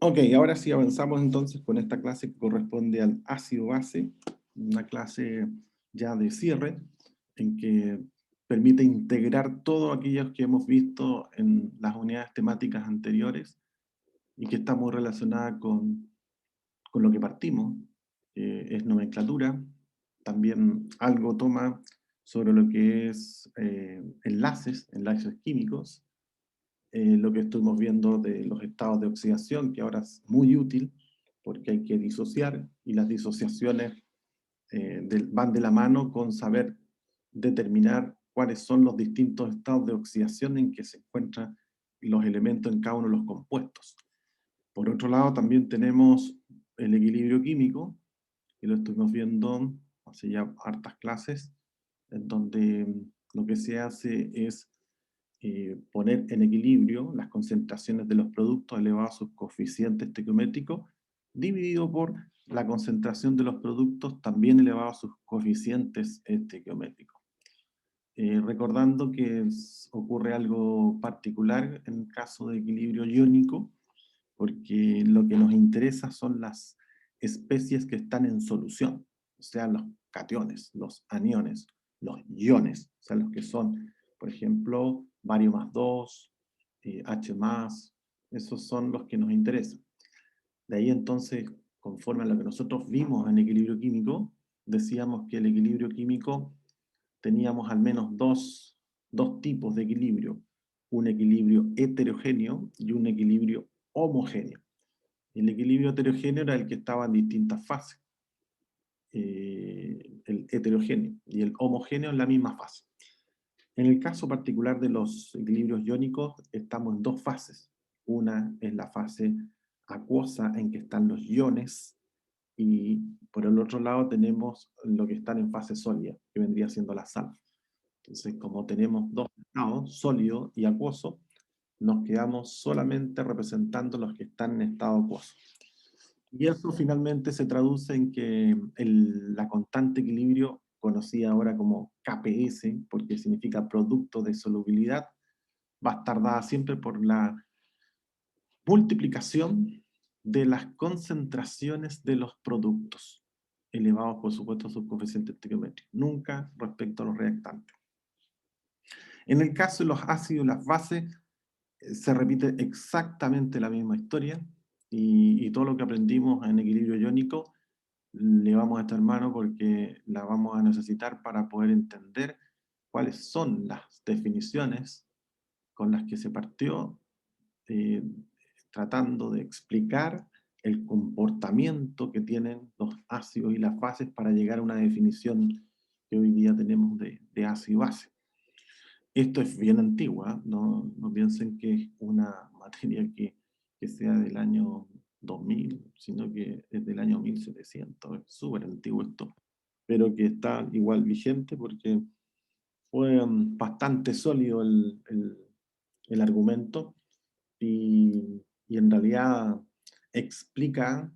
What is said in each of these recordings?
Ok, ahora sí avanzamos entonces con esta clase que corresponde al ácido base, una clase ya de cierre, en que permite integrar todo aquello que hemos visto en las unidades temáticas anteriores y que está muy relacionada con lo que partimos, que es nomenclatura. También algo toma sobre lo que es enlaces químicos, lo que estuvimos viendo de los estados de oxidación, que ahora es muy útil porque hay que disociar y las disociaciones van de la mano con saber determinar cuáles son los distintos estados de oxidación en que se encuentran los elementos en cada uno de los compuestos. Por otro lado, también tenemos el equilibrio químico, que lo estuvimos viendo hace ya hartas clases, en donde lo que se hace es poner en equilibrio las concentraciones de los productos elevados a sus coeficientes estequiométricos, dividido por la concentración de los productos también elevados a sus coeficientes estequiométricos. Recordando que ocurre algo particular en el caso de equilibrio iónico, porque lo que nos interesa son las especies que están en solución, o sea, los cationes, los aniones, los iones, o sea, los que son, por ejemplo, bario más 2, H más, esos son los que nos interesan. De ahí entonces, conforme a lo que nosotros vimos en equilibrio químico, decíamos que el equilibrio químico teníamos al menos dos tipos de equilibrio, un equilibrio heterogéneo y un equilibrio homogéneo. El equilibrio heterogéneo era el que estaba en distintas fases, el heterogéneo, y el homogéneo en la misma fase. En el caso particular de los equilibrios iónicos, estamos en dos fases. Una es la fase acuosa en que están los iones, y por el otro lado tenemos lo que están en fase sólida, que vendría siendo la sal. Entonces, como tenemos dos estados, sólido y acuoso, nos quedamos solamente representando los que están en estado acuoso. Y eso finalmente se traduce en que la constante equilibrio, conocida ahora como KPS, porque significa producto de solubilidad, va a estar dada siempre por la multiplicación de las concentraciones de los productos, elevados por supuesto a sus coeficientes estequiométricos, nunca respecto a los reactantes. En el caso de los ácidos y las bases, se repite exactamente la misma historia, y todo lo que aprendimos en equilibrio iónico le vamos a echar mano porque la vamos a necesitar para poder entender cuáles son las definiciones con las que se partió, eh, tratando de explicar el comportamiento que tienen los ácidos y las bases para llegar a una definición que hoy día tenemos de ácido y base. Esto es bien antigua, no piensen que es una materia que sea del año 2000, sino que es del año 1700, es súper antiguo esto, pero que está igual vigente porque fue bastante sólido el argumento, y en realidad explica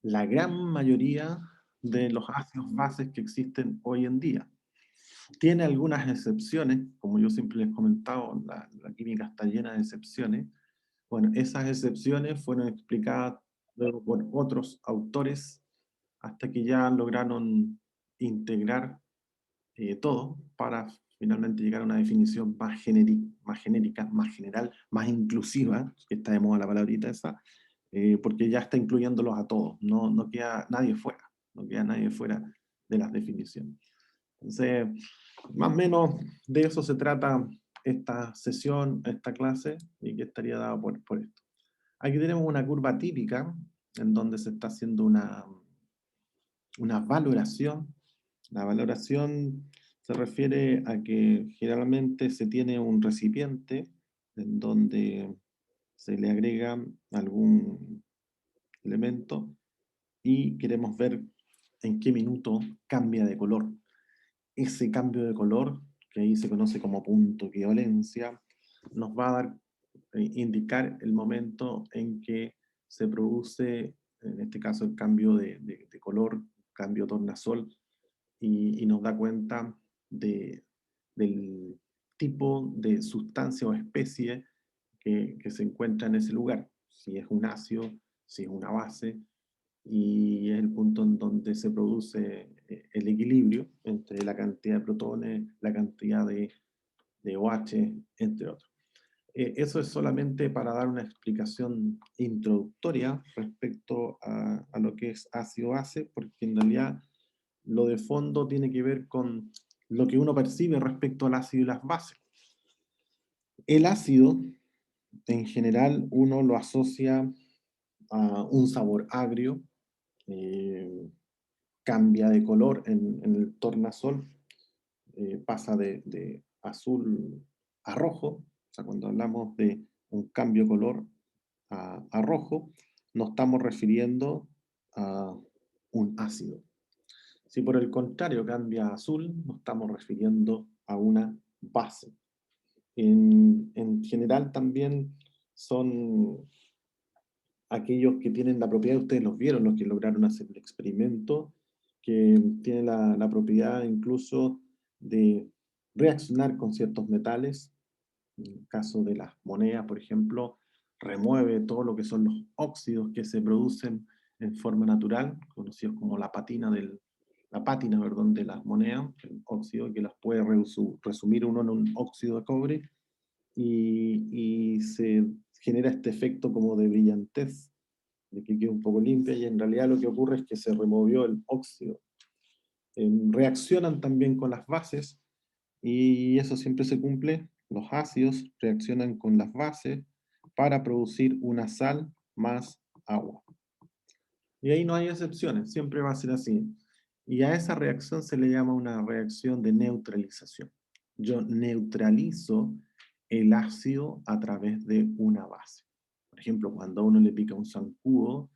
la gran mayoría de los ácidos bases que existen hoy en día. Tiene algunas excepciones, como yo siempre les he comentado, la química está llena de excepciones. Bueno, esas excepciones fueron explicadas luego por otros autores hasta que ya lograron integrar todo para finalmente llegar a una definición más genérica, más general, más inclusiva, que está de moda la palabrita esa, porque ya está incluyéndolos a todos, no queda nadie fuera, no queda nadie fuera de las definiciones. Entonces, más o menos de eso se trata esta sesión, esta clase, y que estaría dada por esto. Aquí tenemos una curva típica en donde se está haciendo una valoración. La valoración se refiere a que generalmente se tiene un recipiente en donde se le agrega algún elemento y queremos ver en qué minuto cambia de color. Ese cambio de color, que ahí se conoce como punto equivalencia, nos va a dar, indicar el momento en que se produce, en este caso, el cambio de color, cambio tornasol, y nos da cuenta del tipo de sustancia o especie que se encuentra en ese lugar. Si es un ácido, si es una base, y es el punto en donde se produce el equilibrio entre la cantidad de protones, la cantidad de OH, entre otros. Eso es solamente para dar una explicación introductoria respecto a lo que es ácido-base, porque en realidad lo de fondo tiene que ver con lo que uno percibe respecto al ácido y las bases. El ácido, en general, uno lo asocia a un sabor agrio, eh, cambia de color en el tornasol, pasa de azul a rojo. O sea, cuando hablamos de un cambio de color a rojo, nos estamos refiriendo a un ácido. Si por el contrario cambia a azul, nos estamos refiriendo a una base. En general también son aquellos que tienen la propiedad, ustedes los vieron, los que lograron hacer el experimento, que tienen la propiedad incluso de reaccionar con ciertos metales. En el caso de las monedas, por ejemplo, remueve todo lo que son los óxidos que se producen en forma natural, conocidos como la pátina, perdón, de las monedas, el óxido que las puede resumir uno en un óxido de cobre, y se genera este efecto como de brillantez, de que queda un poco limpia, y en realidad lo que ocurre es que se removió el óxido. Reaccionan también con las bases, y eso siempre se cumple. Los ácidos reaccionan con las bases para producir una sal más agua. Y ahí no hay excepciones, siempre va a ser así. Y a esa reacción se le llama una reacción de neutralización. Yo neutralizo el ácido a través de una base. Por ejemplo, cuando a uno le pica un zancudo,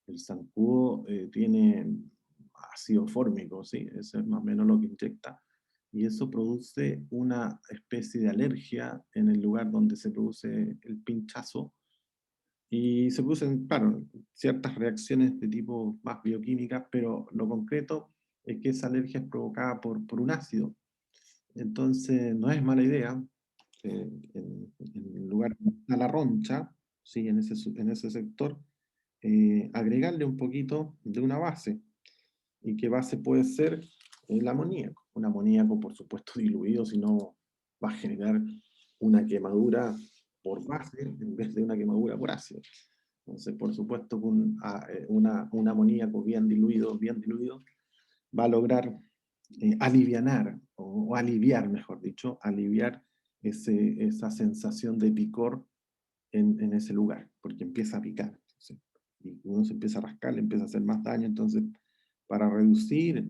el zancudo tiene ácido fórmico, ¿sí? Eso es más o menos lo que inyecta. Y eso produce una especie de alergia en el lugar donde se produce el pinchazo. Y se producen, claro, ciertas reacciones de tipo más bioquímicas, pero lo concreto es que esa alergia es provocada por un ácido. Entonces, no es mala idea, en el lugar donde está la roncha, ¿sí? En ese sector, agregarle un poquito de una base. ¿Y qué base puede ser? El amoníaco. Un amoníaco, por supuesto, diluido, si no va a generar una quemadura por base en vez de una quemadura por ácido. Entonces, por supuesto, un amoníaco bien diluido, va a lograr alivianar, o aliviar, mejor dicho, aliviar esa sensación de picor en ese lugar, porque empieza a picar. Entonces, y uno se empieza a rascar, le empieza a hacer más daño. Entonces, para reducir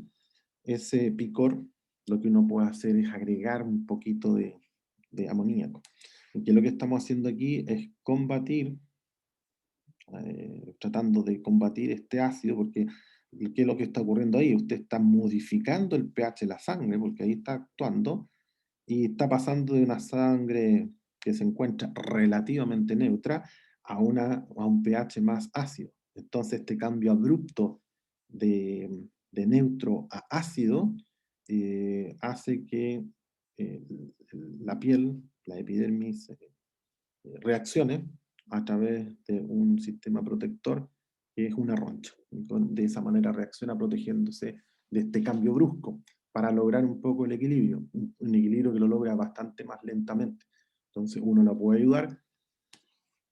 ese picor, lo que uno puede hacer es agregar un poquito de amoníaco. Y que lo que estamos haciendo aquí es combatir, tratando de combatir este ácido, porque ¿qué es lo que está ocurriendo ahí? Usted está modificando el pH de la sangre, porque ahí está actuando, y está pasando de una sangre que se encuentra relativamente neutra a un pH más ácido. Entonces, este cambio abrupto de neutro a ácido hace que eh, la piel, la epidermis, reaccione a través de un sistema protector que es una roncha. De esa manera reacciona protegiéndose de este cambio brusco para lograr un poco el equilibrio, un equilibrio que lo logra bastante más lentamente. Entonces uno la puede ayudar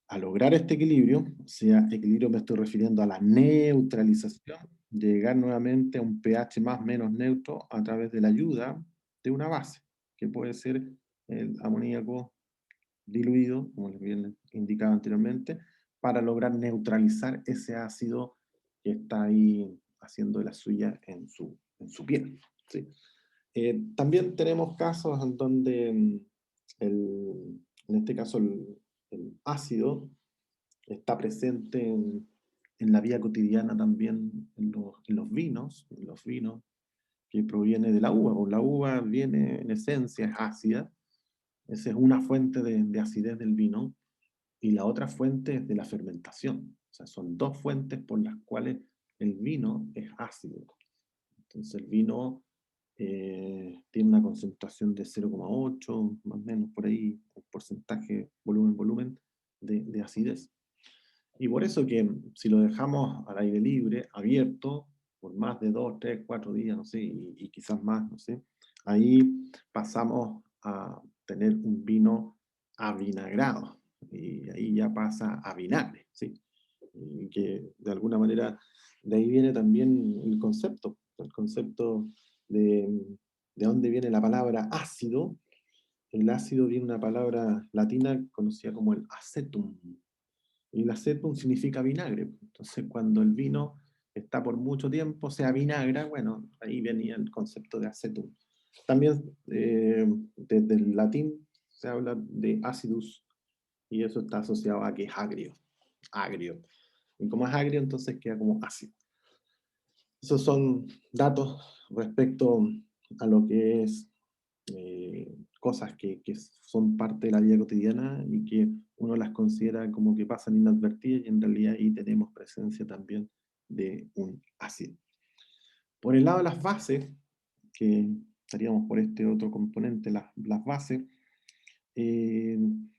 a lograr este equilibrio, o sea, equilibrio me estoy refiriendo a la neutralización, llegar nuevamente a un pH más o menos neutro a través de la ayuda de una base, que puede ser el amoníaco diluido, como les bien indicado anteriormente, para lograr neutralizar ese ácido que está ahí haciendo de la suya en su piel. ¿Sí? También tenemos casos en donde en este caso el ácido está presente en la vida cotidiana también en los vinos que proviene de la uva, porque la uva viene en esencia, es ácida. Esa es una fuente de acidez del vino, y la otra fuente es de la fermentación. O sea, son dos fuentes por las cuales el vino es ácido. Entonces el vino tiene una concentración de 0,8, más o menos por ahí, un porcentaje, volumen, de acidez. Y por eso que si lo dejamos al aire libre, abierto, por más de 2, 3, 4 días, no sé, y quizás más, no sé, ahí pasamos a tener un vino avinagrado, y ahí ya pasa a vinagre, ¿sí? Y que de alguna manera de ahí viene también el concepto de dónde viene la palabra ácido. El ácido viene de una palabra latina conocida como el acetum, y el acetum significa vinagre. Entonces, cuando el vino está por mucho tiempo, se avinagra, bueno, ahí venía el concepto de acetum. También desde el latín se habla de acidus, y eso está asociado a que es agrio, agrio. Y como es agrio, entonces queda como ácido. Esos son datos respecto a lo que es cosas que son parte de la vida cotidiana y que uno las considera como que pasan inadvertidas, y en realidad ahí tenemos presencia también de un ácido. Por el lado de las bases, que estaríamos por este otro componente, las bases, en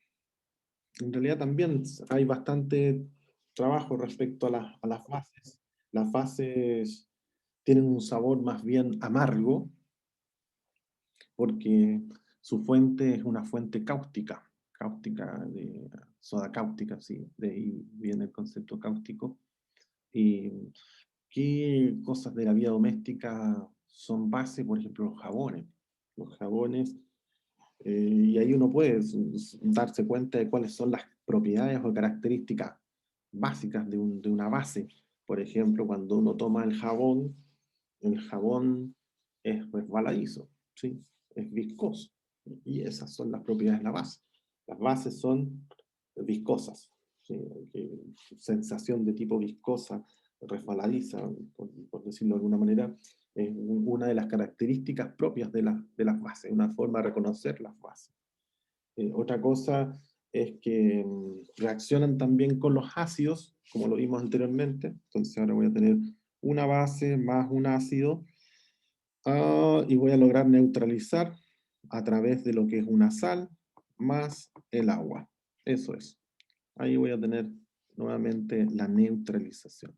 realidad también hay bastante trabajo respecto a las bases. Las bases tienen un sabor más bien amargo, porque su fuente es una fuente cáustica, cáustica de soda cáustica, sí, de ahí viene el concepto cáustico. ¿Y qué cosas de la vida doméstica son base? Por ejemplo, los jabones. Los jabones, y ahí uno puede darse cuenta de cuáles son las propiedades o características básicas de una base. Por ejemplo, cuando uno toma el jabón es resbaladizo, ¿sí? Es viscoso. Y esas son las propiedades de la base. Las bases son viscosas, ¿sí? Sensación de tipo viscosa, resbaladiza, por decirlo de alguna manera, es una de las características propias de las bases, una forma de reconocer las bases. Otra cosa es que reaccionan también con los ácidos, como lo vimos anteriormente. Entonces ahora voy a tener una base más un ácido, y voy a lograr neutralizar a través de lo que es una sal más el agua. Eso es. Ahí voy a tener nuevamente la neutralización.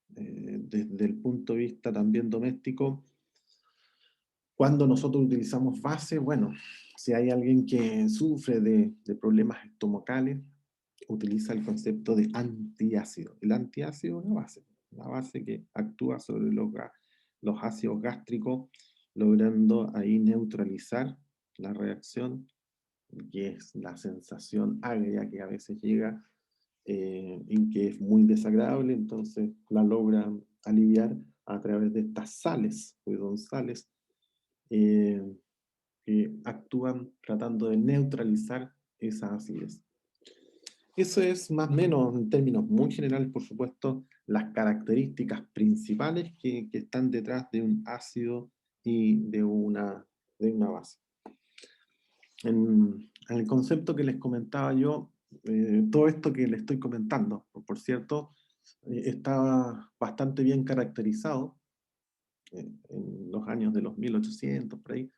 Desde el punto de vista también doméstico, cuando nosotros utilizamos base, bueno, si hay alguien que sufre de problemas estomacales, utiliza el concepto de antiácido. El antiácido es una base que actúa sobre los ácidos gástricos, logrando ahí neutralizar la reacción, que es la sensación agria que a veces llega, y que es muy desagradable. Entonces la logra aliviar a través de estas sales, porque son sales, eh, que actúan tratando de neutralizar esa acidez. Eso es más o menos, en términos muy generales, por supuesto, las características principales que están detrás de un ácido y de una base. En el concepto que les comentaba yo, todo esto que les estoy comentando, por cierto, está bastante bien caracterizado en los años de los 1800, por ahí,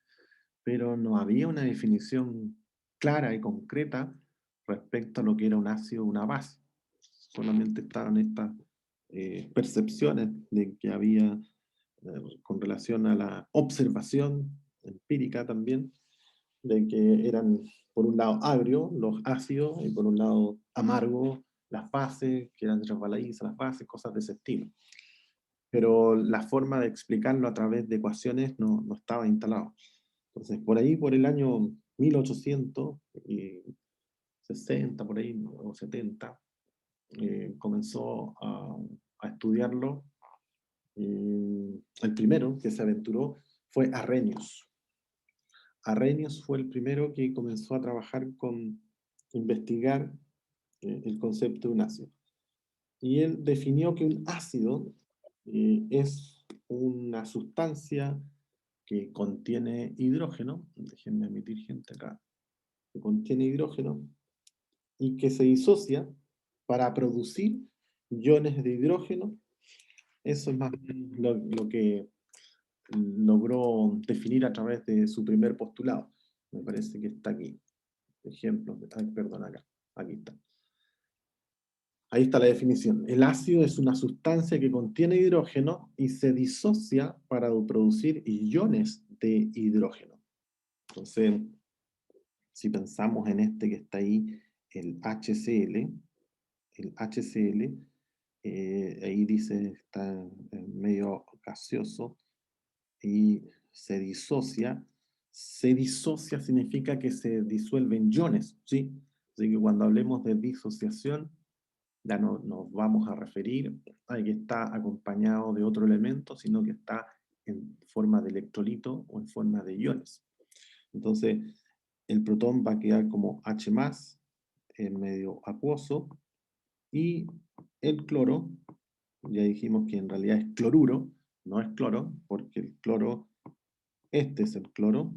pero no había una definición clara y concreta respecto a lo que era un ácido o una base. Solamente estaban estas percepciones de que había, con relación a la observación empírica también, de que eran por un lado agrios los ácidos y por un lado amargos las bases, que eran resbaladizas las bases, cosas de ese estilo. Pero la forma de explicarlo a través de ecuaciones no estaba instalado. Entonces, por ahí, por el año 1860, por ahí, o 70, comenzó a estudiarlo. El primero que se aventuró fue Arrhenius. Arrhenius fue el primero que comenzó a trabajar con investigar el concepto de un ácido. Y él definió que un ácido es una sustancia que contiene hidrógeno, déjenme emitir gente acá, que contiene hidrógeno y que se disocia para producir iones de hidrógeno. Eso es más bien lo que logró definir a través de su primer postulado. Me parece que está aquí. Ejemplos, perdón, acá. Aquí está. Ahí está la definición. El ácido es una sustancia que contiene hidrógeno y se disocia para producir iones de hidrógeno. Entonces, si pensamos en este que está ahí, el HCl, ahí dice, está en medio gaseoso, y se disocia. Se disocia significa que se disuelven iones, ¿sí? Así que cuando hablemos de disociación, ya no nos vamos a referir a que está acompañado de otro elemento, sino que está en forma de electrolito o en forma de iones. Entonces, el protón va a quedar como H+, en medio acuoso, y el cloro, ya dijimos que en realidad es cloruro, no es cloro, porque el cloro, este es el cloro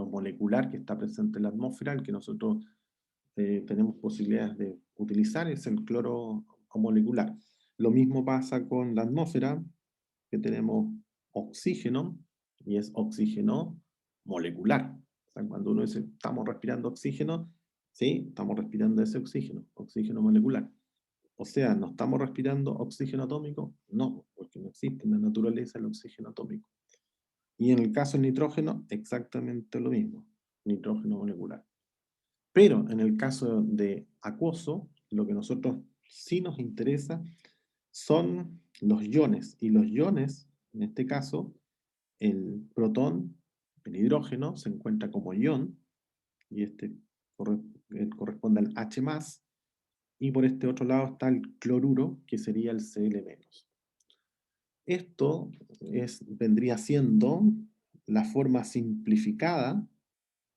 molecular que está presente en la atmósfera, el que nosotros tenemos posibilidades de utilizar, es el cloro molecular. Lo mismo pasa con la atmósfera, que tenemos oxígeno, y es oxígeno molecular. O sea, cuando uno dice, estamos respirando oxígeno, sí, estamos respirando ese oxígeno, oxígeno molecular. O sea, ¿no estamos respirando oxígeno atómico? No, porque no existe en la naturaleza el oxígeno atómico. Y en el caso del nitrógeno, exactamente lo mismo, nitrógeno molecular. Pero en el caso de acuoso, lo que a nosotros sí nos interesa son los iones. Y los iones, en este caso, el protón, el hidrógeno, se encuentra como ion, y este corresponde al H+, y por este otro lado está el cloruro, que sería el Cl-. Esto vendría siendo la forma simplificada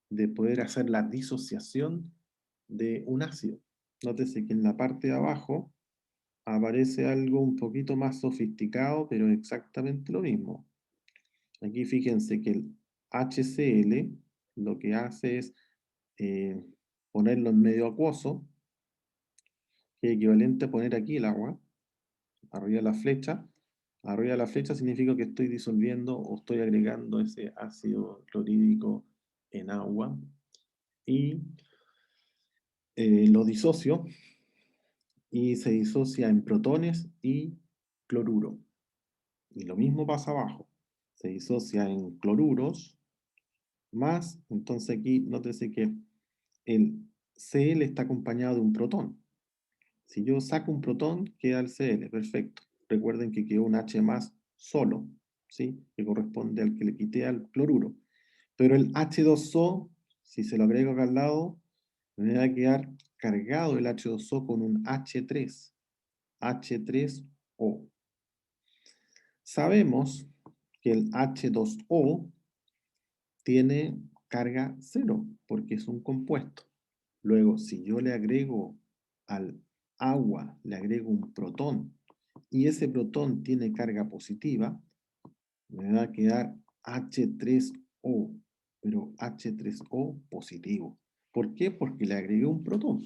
de poder hacer la disociación de un ácido. Nótese que en la parte de abajo aparece algo un poquito más sofisticado, pero exactamente lo mismo. Aquí fíjense que el HCl lo que hace es eh, ponerlo en medio acuoso, que es equivalente a poner aquí el agua, arriba de la flecha. Arriba de la flecha significa que estoy disolviendo o estoy agregando ese ácido clorhídrico en agua. Y lo disocio, y se disocia en protones y cloruro. Y lo mismo pasa abajo. Se disocia en cloruros más, entonces aquí nótese que el Cl está acompañado de un protón. Si yo saco un protón, queda el Cl, perfecto. Recuerden que quedó un H más solo, ¿sí? Que corresponde al que le quité al cloruro. Pero el H2O, si se lo agrego acá al lado, me va a quedar cargado el H2O con un H3. H3O. Sabemos que el H2O tiene carga cero, porque es un compuesto. Luego, si yo le agrego al agua, le agrego un protón, y ese protón tiene carga positiva, me va a quedar H3O, pero H3O positivo. ¿Por qué? Porque le agregué un protón.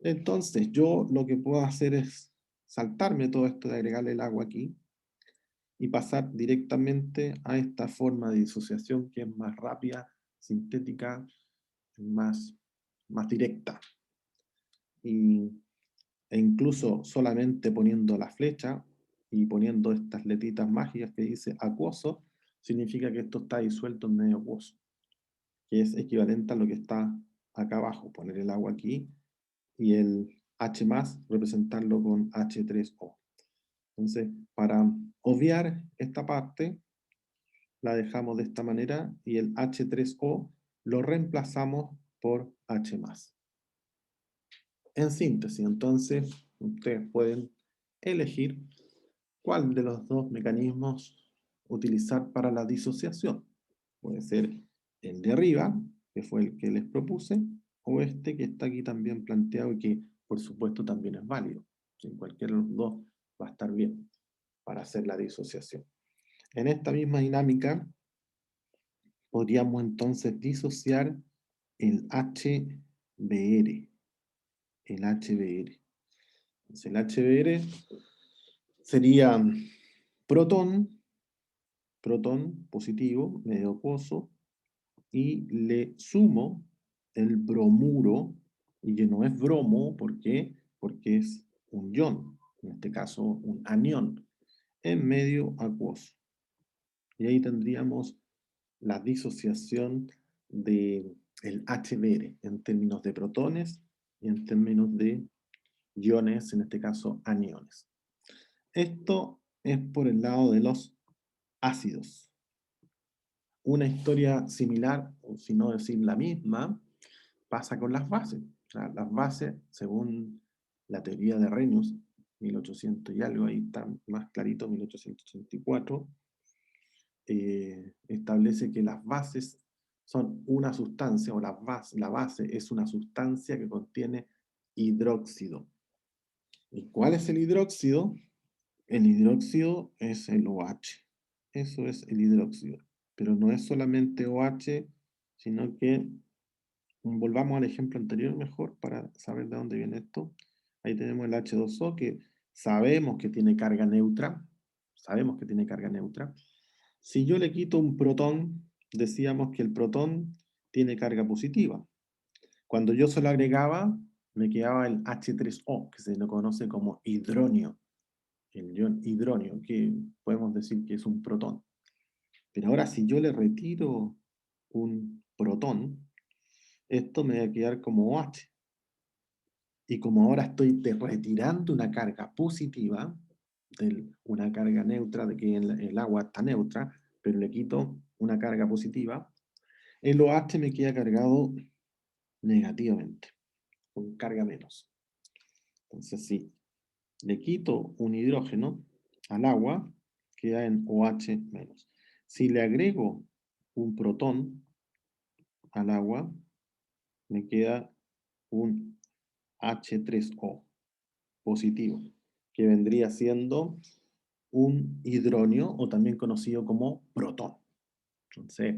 Entonces, yo lo que puedo hacer es saltarme todo esto de agregarle el agua aquí y pasar directamente a esta forma de disociación que es más rápida, sintética, más directa. Y, e incluso solamente poniendo la flecha y poniendo estas letritas mágicas que dice acuoso, significa que esto está disuelto en medio acuoso, que es equivalente a lo que está acá abajo, poner el agua aquí y el H+, representarlo con H3O. Entonces, para obviar esta parte, la dejamos de esta manera y el H3O lo reemplazamos por H+. En síntesis, entonces, ustedes pueden elegir cuál de los dos mecanismos utilizar para la disociación. Puede ser el de arriba, que fue el que les propuse, o este que está aquí también planteado y que, por supuesto, también es válido. En cualquiera de los dos va a estar bien para hacer la disociación. En esta misma dinámica, podríamos entonces disociar el HBr. El HBr. Entonces, el HBr sería protón positivo, medio acuoso, y le sumo el bromuro, y que no es bromo, ¿por qué? porque es un ion, en este caso un anión, en medio acuoso. Y ahí tendríamos la disociación del HBr en términos de protones y en términos de iones, en este caso aniones. Esto es por el lado de los ácidos. Una historia similar, o si no decir la misma, pasa con las bases. O sea, las bases, según la teoría de Arrhenius, 1800 y algo, ahí está más clarito, 1884, establece que las bases son una sustancia, o la base es una sustancia que contiene hidróxido. ¿Y cuál es el hidróxido? El hidróxido es el OH. Eso es el hidróxido. Pero no es solamente OH, sino que, volvamos al ejemplo anterior mejor para saber de dónde viene esto. Ahí tenemos el H2O que sabemos que tiene carga neutra. Sabemos que tiene carga neutra. Si yo le quito un protón, decíamos que el protón tiene carga positiva. Cuando yo se lo agregaba, me quedaba el H3O, que se lo conoce como hidronio. El ion hidronio, que podemos decir que es un protón. Pero ahora si yo le retiro un protón, esto me va a quedar como OH. Y como ahora estoy retirando una carga positiva, una carga neutra, de que el agua está neutra, pero le quito una carga positiva, el OH me queda cargado negativamente, con carga menos. Entonces, si le quito un hidrógeno al agua, queda en OH menos. Si le agrego un protón al agua, me queda un H3O positivo, que vendría siendo un hidronio o también conocido como protón. Entonces,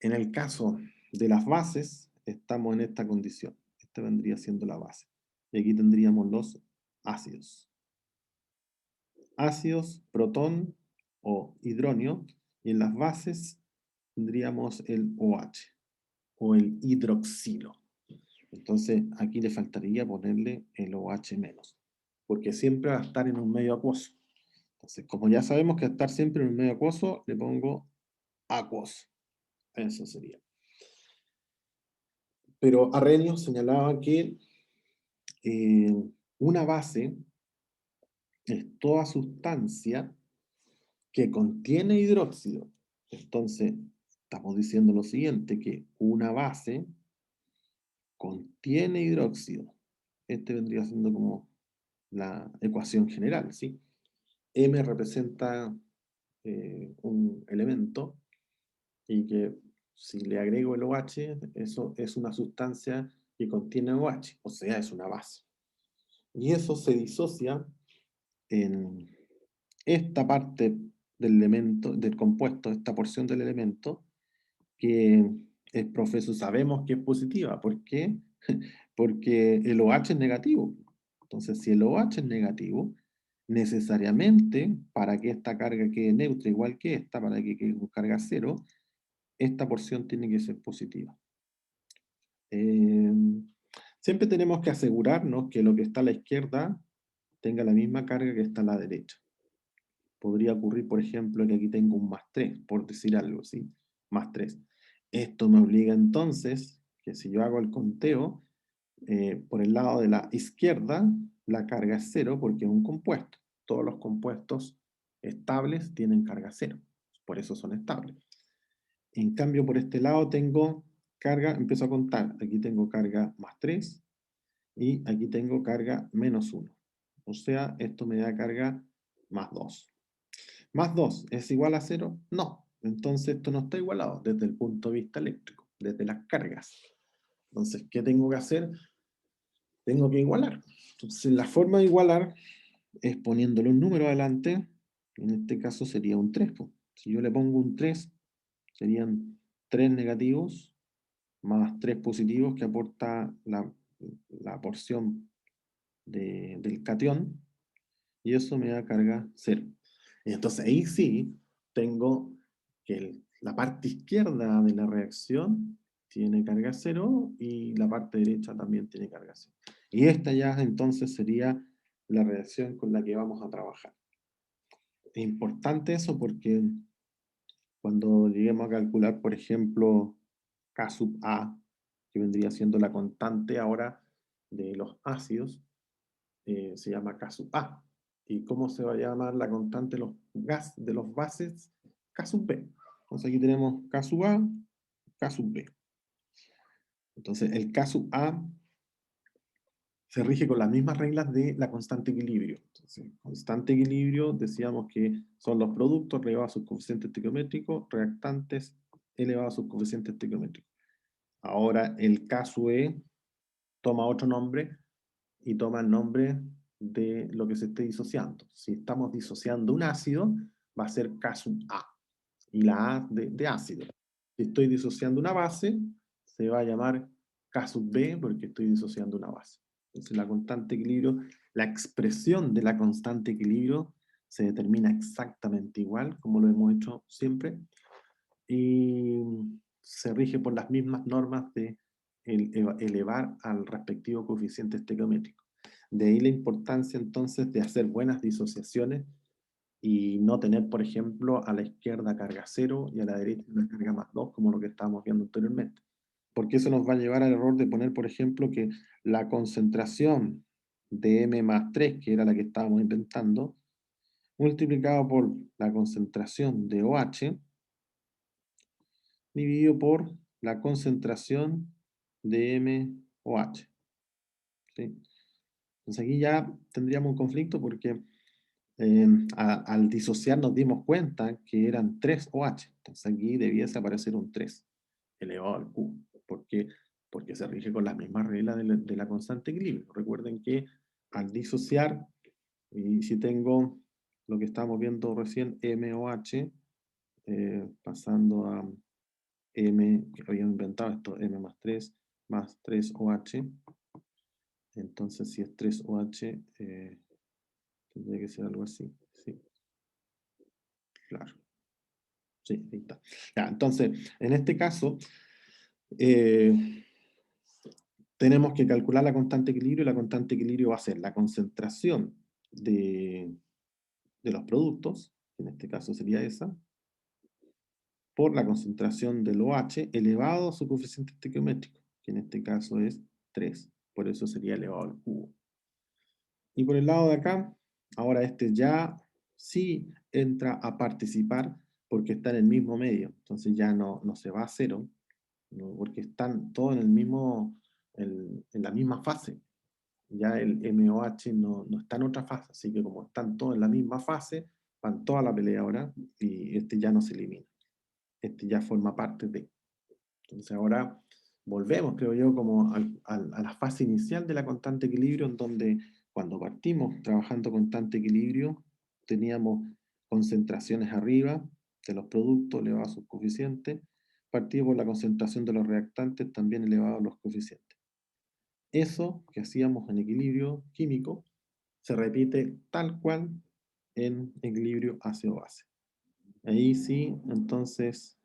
en el caso de las bases, estamos en esta condición. Esta vendría siendo la base. Y aquí tendríamos los ácidos. Ácidos, protón o hidronio. Y en las bases tendríamos el OH o el hidroxilo. Entonces, aquí le faltaría ponerle el OH menos, porque siempre va a estar en un medio acuoso. Entonces, como ya sabemos que estar siempre en un medio acuoso, le pongo acuoso. Eso sería. Pero Arrhenius señalaba que una base es toda sustancia que contiene hidróxido. Entonces, estamos diciendo lo siguiente, que una base contiene hidróxido. Este vendría siendo como la ecuación general, ¿sí? M representa un elemento y que si le agrego el OH, eso es una sustancia que contiene OH, o sea, es una base. Y eso se disocia en esta parte del elemento, del compuesto, esta porción del elemento, que es profeso, sabemos que es positiva. ¿Por qué? Porque el OH es negativo. Entonces, si el OH es negativo, necesariamente, para que esta carga quede neutra, igual que esta, para que quede con carga cero, esta porción tiene que ser positiva. Siempre tenemos que asegurarnos que lo que está a la izquierda tenga la misma carga que está a la derecha. Podría ocurrir, por ejemplo, que aquí tengo un +3, por decir algo, ¿sí? +3. Esto me obliga entonces que si yo hago el conteo, por el lado de la izquierda, la carga es 0 porque es un compuesto. Todos los compuestos estables tienen carga 0. Por eso son estables. En cambio, por este lado tengo carga, empiezo a contar. Aquí tengo carga +3 y aquí tengo carga -1. O sea, esto me da carga +2. ¿+2 es igual a 0? No. Entonces esto no está igualado desde el punto de vista eléctrico, desde las cargas. Entonces, ¿qué tengo que hacer? Tengo que igualar. Entonces, la forma de igualar es poniéndole un número adelante. En este caso sería un 3. Si yo le pongo un 3, serían 3 negativos más 3 positivos que aporta la porción del catión, y eso me da carga 0. Y entonces ahí sí tengo que la parte izquierda de la reacción tiene carga 0 y la parte derecha también tiene carga 0. Y esta ya entonces sería la reacción con la que vamos a trabajar. Es importante eso porque cuando lleguemos a calcular, por ejemplo, K sub A, que vendría siendo la constante ahora de los ácidos, se llama K sub A. ¿Y cómo se va a llamar la constante de los bases? K sub B. Entonces aquí tenemos K sub A, K sub B. Entonces el K sub A se rige con las mismas reglas de la constante equilibrio. Entonces, constante equilibrio, decíamos que son los productos elevados a sus coeficientes estequiométricos, reactantes elevados a sus coeficientes estequiométricos. Ahora el K sub E toma otro nombre y toma el nombre de lo que se esté disociando. Si estamos disociando un ácido, va a ser K sub A, y la A de ácido. Si estoy disociando una base, se va a llamar K sub B porque estoy disociando una base. Entonces la constante equilibrio, la expresión de la constante equilibrio se determina exactamente igual, como lo hemos hecho siempre, y se rige por las mismas normas de elevar al respectivo coeficiente estequiométrico. De ahí la importancia entonces de hacer buenas disociaciones y no tener, por ejemplo, a la izquierda carga 0 y a la derecha una carga más 2, como lo que estábamos viendo anteriormente. Porque eso nos va a llevar al error de poner, por ejemplo, que la concentración de M más 3, que era la que estábamos inventando, multiplicado por la concentración de OH, dividido por la concentración de MOH. ¿Sí? Entonces aquí ya tendríamos un conflicto porque al disociar nos dimos cuenta que eran 3 OH. Entonces aquí debiese aparecer un 3 elevado al cubo. ¿Por qué? Porque se rige con las mismas reglas de la constante equilibrio. Recuerden que al disociar, y si tengo lo que estábamos viendo recién, MOH, pasando a M, que habíamos inventado esto, M más 3 OH. Entonces, si es 3 OH, tendría que ser algo así. Sí, claro. Sí, ahí está. Ya, entonces, en este caso, eh, tenemos que calcular la constante de equilibrio, y la constante de equilibrio va a ser la concentración de los productos, que en este caso sería esa, por la concentración del OH elevado a su coeficiente estequiométrico, que en este caso es 3. Por eso sería elevado al cubo. Y por el lado de acá, ahora este ya sí entra a participar porque está en el mismo medio. Entonces ya no se va a cero, ¿no? Porque están todos en el mismo, en la misma fase. Ya el MOH no está en otra fase, así que como están todos en la misma fase, van toda la pelea ahora y este ya no se elimina. Este ya forma parte de. Entonces ahora volvemos, creo yo, como a la fase inicial de la constante equilibrio, en donde cuando partimos trabajando constante equilibrio, teníamos concentraciones arriba de los productos elevados a sus coeficientes, partimos por la concentración de los reactantes también elevados a los coeficientes. Eso que hacíamos en equilibrio químico se repite tal cual en equilibrio ácido-base. Ahí sí, entonces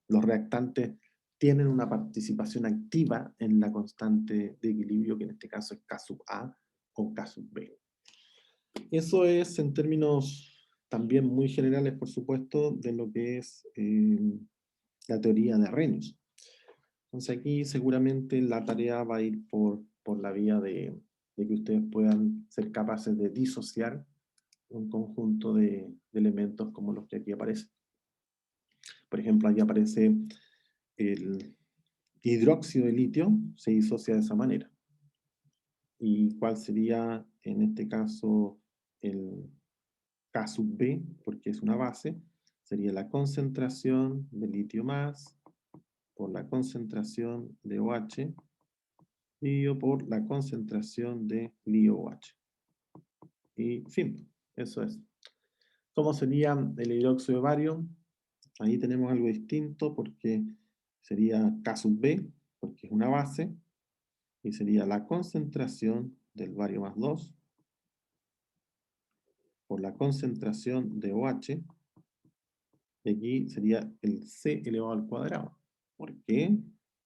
los reactantes tienen una participación activa en la constante de equilibrio, que en este caso es K sub A o K sub B. Eso es en términos también muy generales, por supuesto, de lo que es la teoría de Arrhenius. Entonces aquí seguramente la tarea va a ir por la vía de que ustedes puedan ser capaces de disociar un conjunto de elementos como los que aquí aparecen. Por ejemplo, aquí aparece el hidróxido de litio, se disocia de esa manera. ¿Y cuál sería en este caso el K sub B? Porque es una base, sería la concentración de litio más por la concentración de OH dividido por la concentración de LiOH. Y fin, eso es. ¿Cómo sería el hidróxido de bario? Ahí tenemos algo distinto porque sería K sub B, porque es una base, y sería la concentración del bario más 2 por la concentración de OH, y aquí sería el C elevado al cuadrado. ¿Por qué?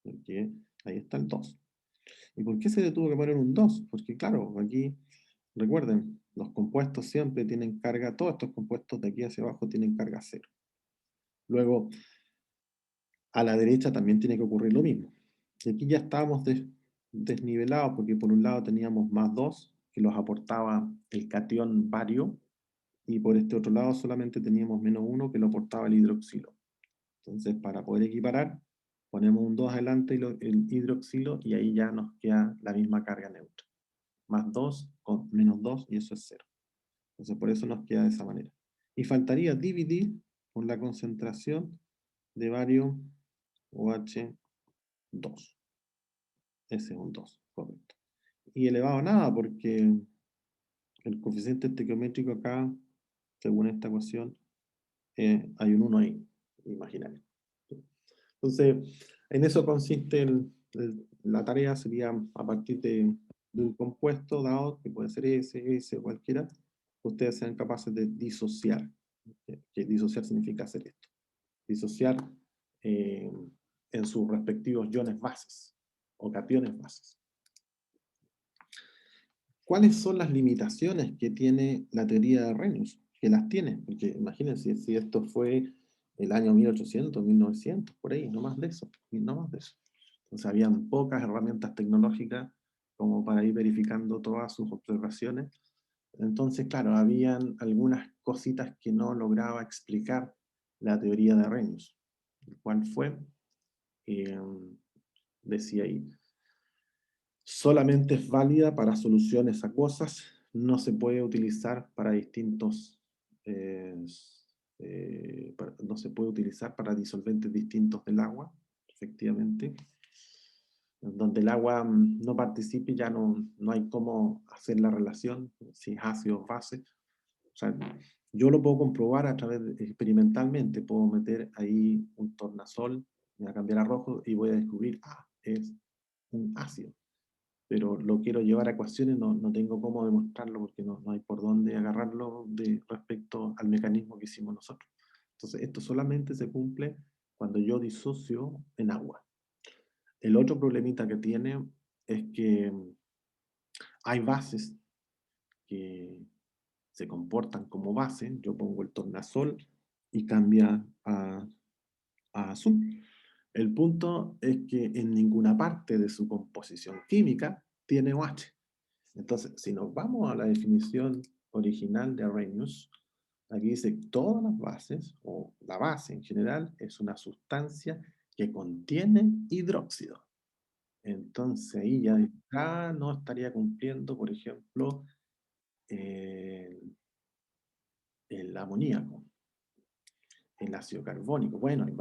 Porque ahí está el 2. ¿Y por qué se le tuvo que poner un 2? Porque claro, aquí, recuerden, los compuestos siempre tienen carga, todos estos compuestos de aquí hacia abajo tienen carga cero. Luego, a la derecha también tiene que ocurrir lo mismo. Y aquí ya estábamos desnivelados porque por un lado teníamos más 2 que los aportaba el catión bario, y por este otro lado solamente teníamos menos 1 que lo aportaba el hidroxilo. Entonces, para poder equiparar, ponemos un 2 adelante y el hidroxilo, y ahí ya nos queda la misma carga neutra. Más 2 con menos 2, y eso es 0. Entonces, por eso nos queda de esa manera. Y faltaría dividir por la concentración de bario OH2. Ese es un 2, correcto. Y elevado a nada, porque el coeficiente estequiométrico acá, según esta ecuación, hay un 1 ahí, imaginario. Entonces, en eso consiste la tarea, sería a partir de un compuesto dado, que puede ser S, cualquiera, ustedes sean capaces de disociar. Que disociar significa hacer esto. Disociar eh, en sus respectivos iones bases o cationes bases. ¿Cuáles son las limitaciones que tiene la teoría de Arrhenius? Que las tiene, porque imagínense si esto fue el año 1800, 1900, por ahí, no más de eso, no más de eso. Entonces habían pocas herramientas tecnológicas como para ir verificando todas sus observaciones. Entonces, claro, habían algunas cositas que no lograba explicar la teoría de Arrhenius. ¿Cuál fue? Eh, Decía ahí, solamente es válida para soluciones acuosas, no se puede utilizar para distintos, no se puede utilizar para disolventes distintos del agua, efectivamente. Donde el agua no participe ya no hay cómo hacer la relación, si es ácido o base. O sea, yo lo puedo comprobar a través experimentalmente, puedo meter ahí un tornasol, me va a cambiar a rojo y voy a descubrir, es un ácido, pero lo quiero llevar a ecuaciones, no tengo cómo demostrarlo porque no hay por dónde agarrarlo respecto al mecanismo que hicimos nosotros. Entonces, esto solamente se cumple cuando yo disocio en agua. El otro problemita que tiene es que hay bases que se comportan como base. Yo pongo el tornasol y cambia a azul. El punto es que en ninguna parte de su composición química tiene OH. Entonces, si nos vamos a la definición original de Arrhenius, aquí dice que todas las bases, o la base en general, es una sustancia que contiene hidróxido. Entonces ahí ya no estaría cumpliendo, por ejemplo, el, el amoníaco, el ácido carbónico. Bueno, hay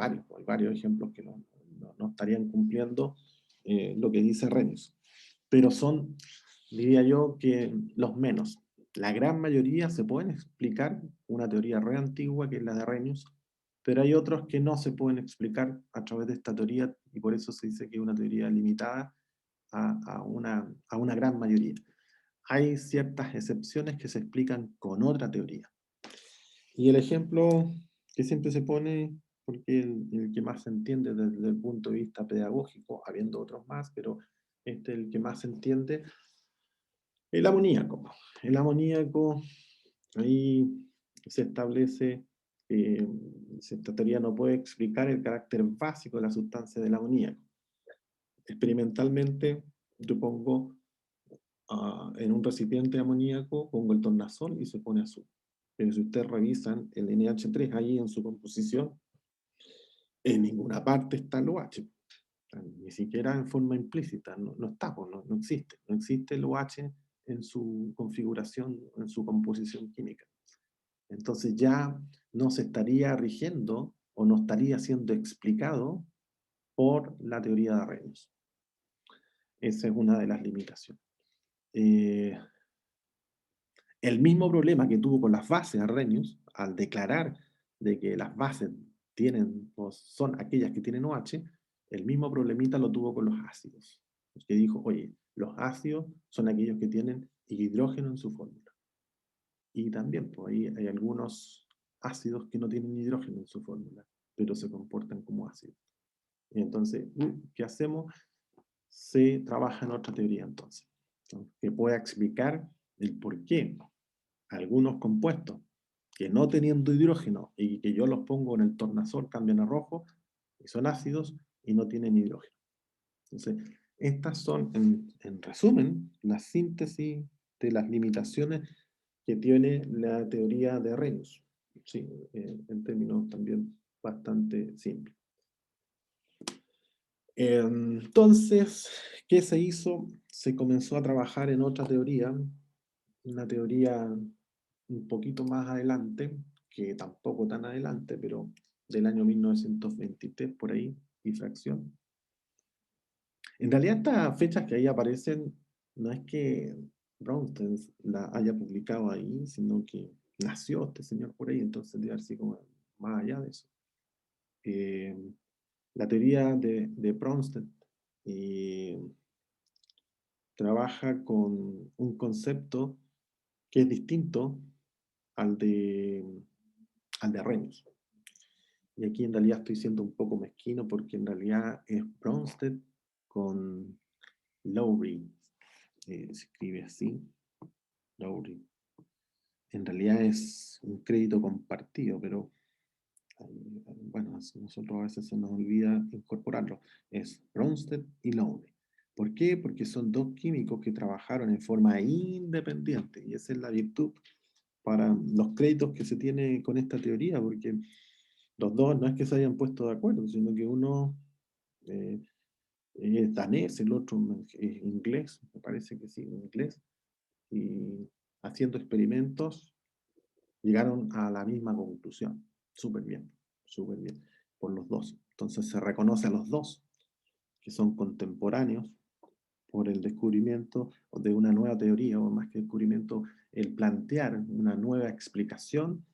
varios ejemplos que no estarían cumpliendo lo que dice Arrhenius. Pero son, diría yo, que los menos. La gran mayoría se pueden explicar, una teoría re antigua que es la de Arrhenius, pero hay otros que no se pueden explicar a través de esta teoría, y por eso se dice que es una teoría limitada a una gran mayoría. Hay ciertas excepciones que se explican con otra teoría. Y el ejemplo que siempre se pone, porque el que más se entiende desde el punto de vista pedagógico, habiendo otros más, pero este es el que más se entiende, el amoníaco. El amoníaco, ahí se establece, esta teoría no puede explicar el carácter básico de la sustancia del amoníaco. Experimentalmente, yo pongo en un recipiente de amoníaco, pongo el tornasol y se pone azul. Pero si ustedes revisan el NH3 ahí en su composición, en ninguna parte está el OH. Ni siquiera en forma implícita, no está, no existe. No existe el OH en su configuración, en su composición química. Entonces ya no se estaría rigiendo o no estaría siendo explicado por la teoría de Arrhenius. Esa es una de las limitaciones. El mismo problema que tuvo con las bases Arrhenius, al declarar de que las bases tienen, o son aquellas que tienen OH, el mismo problemita lo tuvo con los ácidos. Que dijo, oye, los ácidos son aquellos que tienen hidrógeno en su fórmula. Y también, pues ahí hay algunos ácidos que no tienen hidrógeno en su fórmula, pero se comportan como ácidos. Y entonces, ¿qué hacemos? se trabaja en otra teoría entonces, ¿no? Que pueda explicar el por qué algunos compuestos que no teniendo hidrógeno y que yo los pongo en el tornasol cambian a rojo y son ácidos y no tienen hidrógeno. Entonces, estas son, en resumen, la síntesis de las limitaciones que tiene la teoría de Arrhenius. Sí, en términos también bastante simples. Entonces, ¿qué se hizo? Se comenzó a trabajar en otra teoría, una teoría un poquito más adelante, que tampoco tan adelante, pero del año 1923 por ahí, y fracción. En realidad estas fechas que ahí aparecen, no es que Bronsted la haya publicado ahí, sino que nació este señor por ahí, entonces debe haber sido como más allá de eso. Eh, la teoría de Bronsted trabaja con un concepto que es distinto al de Arrhenius. Y aquí en realidad estoy siendo un poco mezquino porque en realidad es Bronsted con Lowry. Se escribe así, Lowry. En realidad es un crédito compartido, pero bueno, nosotros a veces se nos olvida incorporarlo. Es Bronsted y Lowry. ¿Por qué? Porque son dos químicos que trabajaron en forma independiente y esa es la virtud para los créditos que se tiene con esta teoría, porque los dos no es que se hayan puesto de acuerdo, sino que uno eh, es danés, el otro es inglés, me parece que sí, inglés, y haciendo experimentos llegaron a la misma conclusión. Súper bien, por los dos. Entonces se reconoce a los dos, que son contemporáneos, por el descubrimiento de una nueva teoría, o más que descubrimiento, el plantear una nueva explicación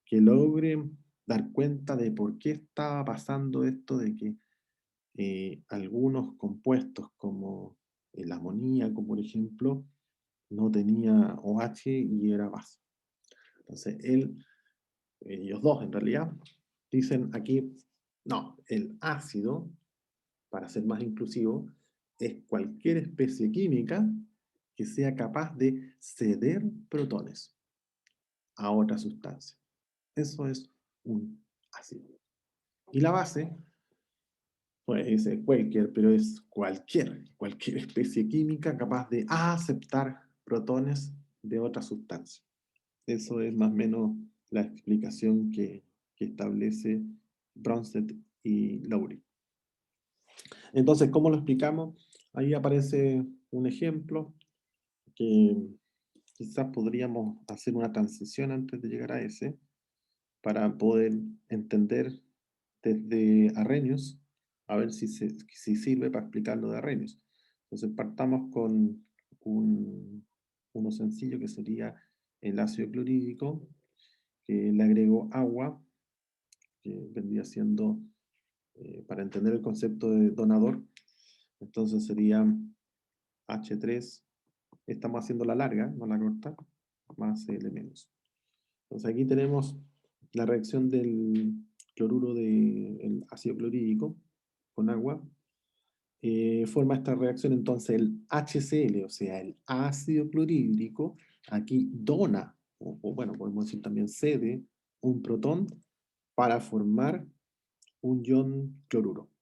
que logre dar cuenta de por qué estaba pasando esto de que algunos compuestos como el amoníaco, por ejemplo, no tenía OH y era base. Entonces, ellos dos en realidad dicen aquí, no, el ácido, para ser más inclusivo, es cualquier especie química que sea capaz de ceder protones a otra sustancia. Eso es un ácido. Y la base, pues es cualquier, pero es cualquier especie química capaz de aceptar protones de otra sustancia. Eso es más o menos la explicación que establece Bronsted y Lowry. Entonces, ¿cómo lo explicamos? Ahí aparece un ejemplo que quizás podríamos hacer una transición antes de llegar a ese para poder entender desde Arrhenius, a ver si sirve para explicar lo de Arrhenius. Entonces, partamos con uno sencillo que sería el ácido clorhídrico, que le agrego agua, que vendría siendo, para entender el concepto de donador, entonces sería H3, estamos haciendo la larga, no la corta, más Cl-. Entonces aquí tenemos la reacción del cloruro del ácido clorhídrico con agua. Forma esta reacción entonces el HCl, o sea, el ácido clorhídrico, aquí dona, o bueno, podemos decir también cede un protón para formar un ion cloruro.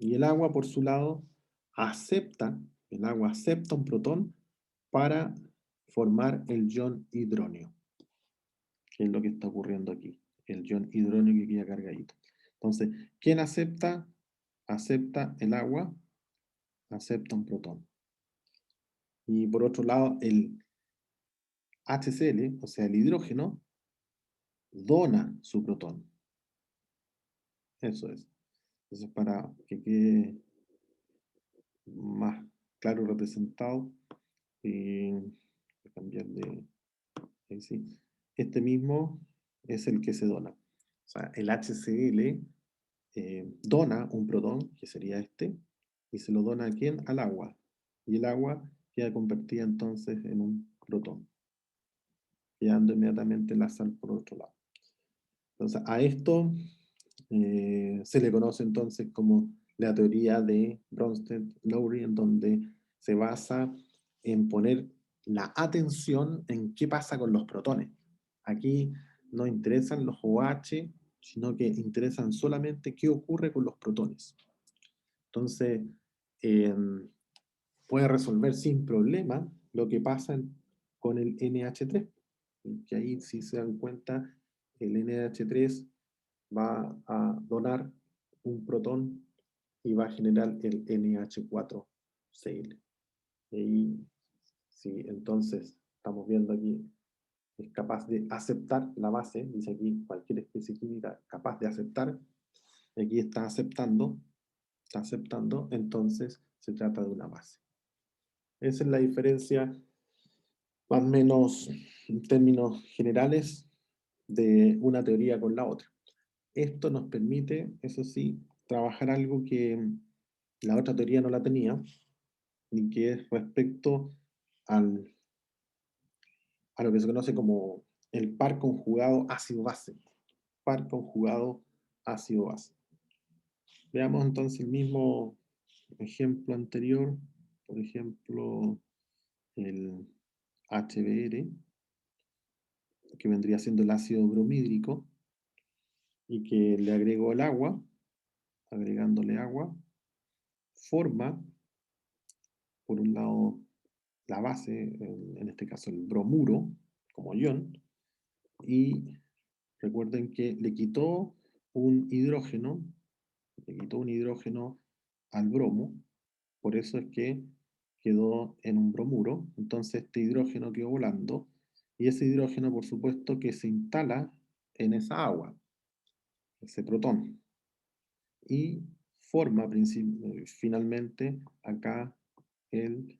Y el agua, por su lado, el agua acepta un protón para formar el ion hidróneo, que es lo que está ocurriendo aquí, el ion hidróneo que queda cargadito. Entonces, ¿quién acepta? Acepta el agua, acepta un protón. Y por otro lado, el HCl, o sea, el hidrógeno, dona su protón. Eso es. Entonces, para que quede más claro representado, voy a cambiar de... Ahí sí. Este mismo es el que se dona. O sea, el HCl dona un protón, que sería este, y se lo dona a quién? Al agua. Y el agua queda convertida entonces en un protón, quedando inmediatamente la sal por otro lado. Entonces, a esto se le conoce entonces como la teoría de Bronsted-Lowry, en donde se basa en poner la atención en qué pasa con los protones. Aquí no interesan los OH, sino que interesan solamente qué ocurre con los protones. Entonces, puede resolver sin problema lo que pasa con el NH3, que ahí, si se dan cuenta, el NH3 va a donar un protón y va a generar el NH4Cl. Y sí, entonces estamos viendo aquí, es capaz de aceptar la base, dice aquí cualquier especie química capaz de aceptar, aquí está aceptando, entonces se trata de una base. Esa es la diferencia, más o menos en términos generales, de una teoría con la otra. Esto nos permite, eso sí, trabajar algo que la otra teoría no la tenía, y que es respecto al, a lo que se conoce como el par conjugado ácido-base. Par conjugado ácido-base. Veamos entonces el mismo ejemplo anterior, por ejemplo, el HBr, que vendría siendo el ácido bromídrico, y que le agrego el agua, agregándole agua, forma, por un lado, la base, en este caso el bromuro, como ion, y recuerden que le quitó un hidrógeno al bromo, por eso es que quedó en un bromuro. Entonces este hidrógeno quedó volando, y ese hidrógeno, por supuesto, que se instala en esa agua, ese protón, y forma finalmente acá el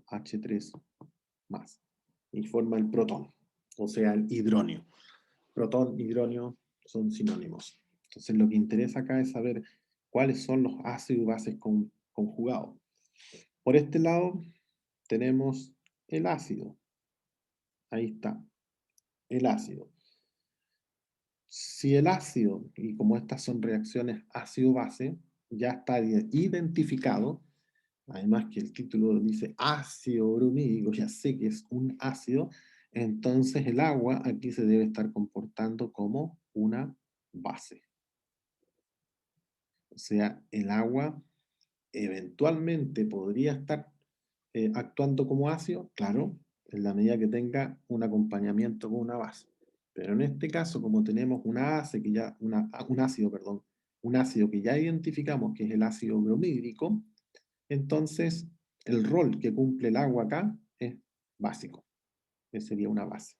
H3+, y forma el protón, o sea, el hidronio. Protón, hidronio son sinónimos. Entonces lo que interesa acá es saber cuáles son los ácidos y bases conjugados. Por este lado tenemos el ácido. Ahí está, el ácido. Si el ácido, y como estas son reacciones ácido-base, ya está identificado, además que el título dice ácido bromídico, ya sé que es un ácido, entonces el agua aquí se debe estar comportando como una base. O sea, el agua eventualmente podría estar actuando como ácido, claro, en la medida que tenga un acompañamiento con una base. Pero en este caso, como tenemos un ácido, perdón, un ácido que ya identificamos que es el ácido bromídrico, entonces el rol que cumple el agua acá es básico, que sería una base.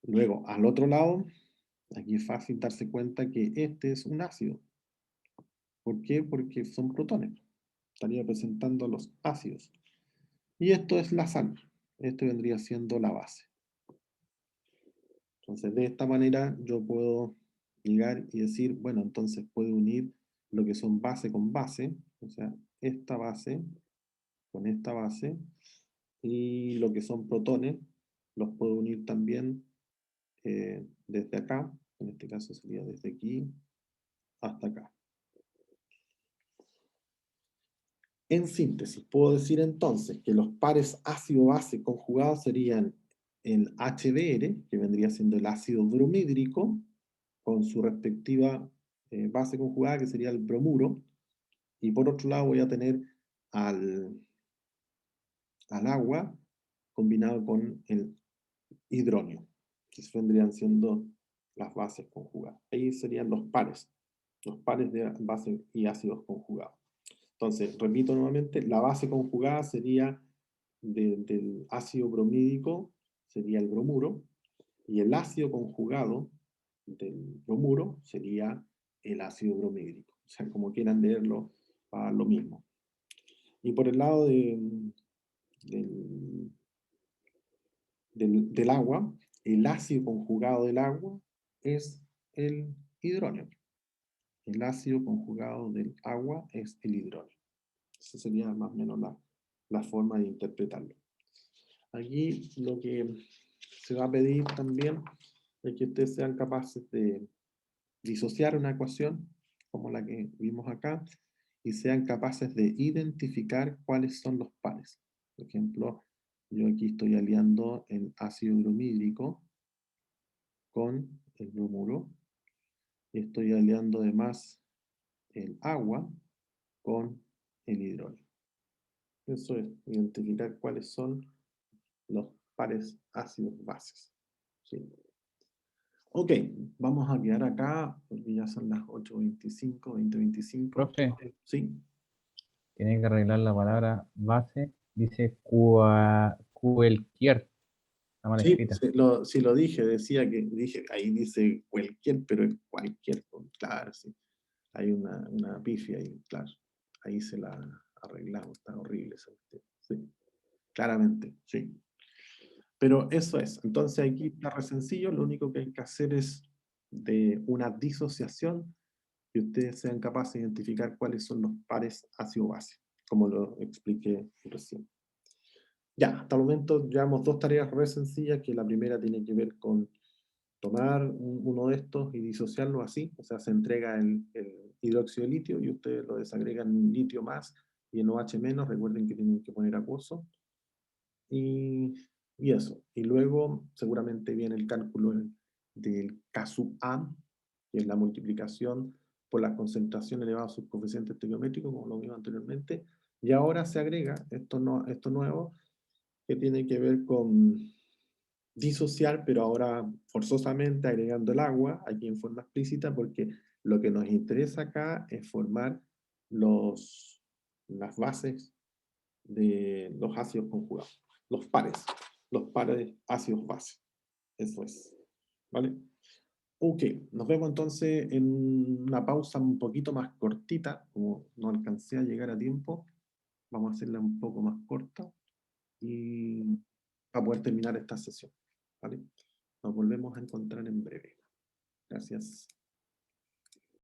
Luego, al otro lado, aquí es fácil darse cuenta que este es un ácido. ¿Por qué? Porque son protones. Estaría presentando los ácidos. Y esto es la sal. Esto vendría siendo la base. Entonces, de esta manera yo puedo llegar y decir, bueno, entonces puedo unir lo que son base con base, o sea, esta base con esta base, y lo que son protones, los puedo unir también desde acá, en este caso sería desde aquí hasta acá. En síntesis, puedo decir entonces que los pares ácido-base conjugados serían el HBr, que vendría siendo el ácido bromídrico, con su respectiva base conjugada, que sería el bromuro, y por otro lado voy a tener al agua combinado con el hidronio, que vendrían siendo las bases conjugadas. Ahí serían los pares de base y ácidos conjugados. Entonces, repito nuevamente, la base conjugada sería del ácido bromídico, sería el bromuro, y el ácido conjugado del bromuro sería el ácido bromídrico. O sea, como quieran leerlo, va lo mismo. Y por el lado del agua, el ácido conjugado del agua es el hidrógeno. El ácido conjugado del agua es el hidrógeno. Esa sería más o menos la forma de interpretarlo. Aquí lo que se va a pedir también es que ustedes sean capaces de disociar una ecuación como la que vimos acá y sean capaces de identificar cuáles son los pares. Por ejemplo, yo aquí estoy aliando el ácido bromídrico con el bromuro y estoy aliando además el agua con el hidrógeno. Eso es identificar cuáles son los pares ácidos bases. ¿Sí? Ok, vamos a quedar acá porque ya son las 8:25, 20:25. Profe, ¿Sí? tiene que arreglar la palabra base. Dice cualquier. Está mal Sí, escrita. sí lo dije, dije, ahí dice cualquier, pero es cualquier, pues, claro, sí. Hay una pifia ahí, claro. Ahí se la arreglamos, está horrible esa cuestión. Sí, claramente, sí. Pero eso es. Entonces aquí está re sencillo, lo único que hay que hacer es de una disociación que ustedes sean capaces de identificar cuáles son los pares ácido-base, como lo expliqué recién. Ya, hasta el momento llevamos dos tareas re sencillas, que la primera tiene que ver con tomar uno de estos y disociarlo así, o sea, se entrega el hidróxido de litio y ustedes lo desagregan en litio más y en OH menos, recuerden que tienen que poner acuoso, y, y eso. Y luego seguramente viene el cálculo del K sub A, que es la multiplicación por la concentración elevada a sus coeficientes estequiométricos, como lo vimos anteriormente, y ahora se agrega esto nuevo, que tiene que ver con disociar, pero ahora forzosamente agregando el agua, aquí en forma explícita, porque lo que nos interesa acá es formar las bases de los ácidos conjugados, los pares ácidos base. Eso es. ¿Vale? Ok, nos vemos entonces en una pausa un poquito más cortita, como no alcancé a llegar a tiempo, vamos a hacerla un poco más corta y para poder terminar esta sesión. ¿Vale? Nos volvemos a encontrar en breve. Gracias.